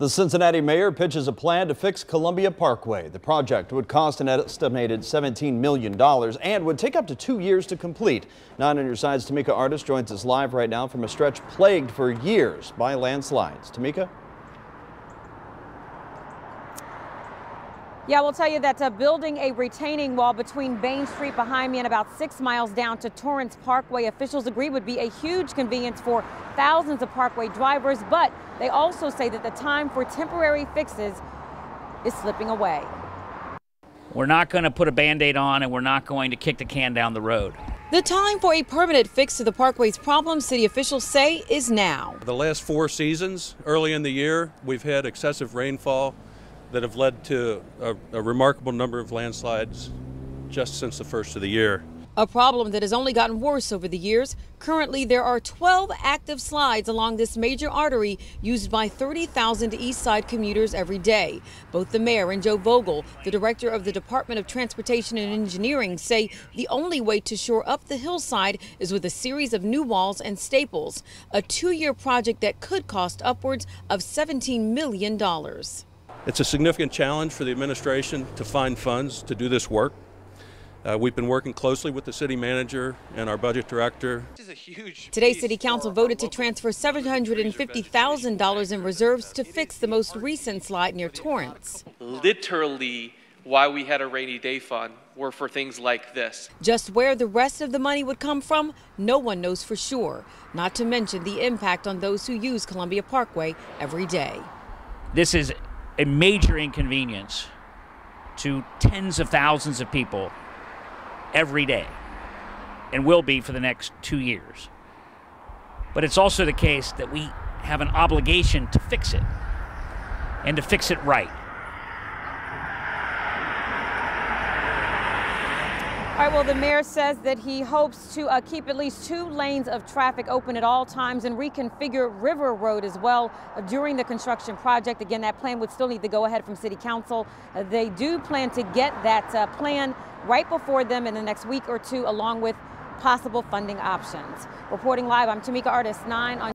The Cincinnati mayor pitches a plan to fix Columbia Parkway. The project would cost an estimated $17 million and would take up to 2 years to complete. 9 on your side's Tamika Artis joins us live right now from a stretch plagued for years by landslides. Tamika? Yeah, we'll tell you that building a retaining wall between Bain Street behind me and about 6 miles down to Torrance Parkway, officials agree would be a huge convenience for thousands of Parkway drivers, but they also say that the time for temporary fixes is slipping away. We're not going to put a Band-Aid on, and we're not going to kick the can down the road. The time for a permanent fix to the Parkway's problems, city officials say, is now. The last 4 seasons, early in the year, we've had excessive rainfall that have led to a remarkable number of landslides just since the first of the year. A problem that has only gotten worse over the years. Currently, there are 12 active slides along this major artery used by 30,000 East Side commuters every day. Both the mayor and Joe Vogel, the director of the Department of Transportation and Engineering, say the only way to shore up the hillside is with a series of new walls and staples. A 2-year project that could cost upwards of $17 million. It's a significant challenge for the administration to find funds to do this work. We've been working closely with the city manager and our budget director. Today, City Council voted to transfer $750,000 in reserves to fix the most recent slide near Torrance. Literally, why we had a rainy day fund were for things like this. Just where the rest of the money would come from, no one knows for sure, not to mention the impact on those who use Columbia Parkway every day. This is a major inconvenience to tens of thousands of people every day, and will be for the next 2 years. But it's also the case that we have an obligation to fix it, and to fix it right. All right, well, the mayor says that he hopes to keep at least 2 lanes of traffic open at all times and reconfigure River Road as well during the construction project. Again, that plan would still need to go ahead from City Council. They do plan to get that plan right before them in the next week or 2, along with possible funding options. Reporting live, I'm Tamika Artis, 9 on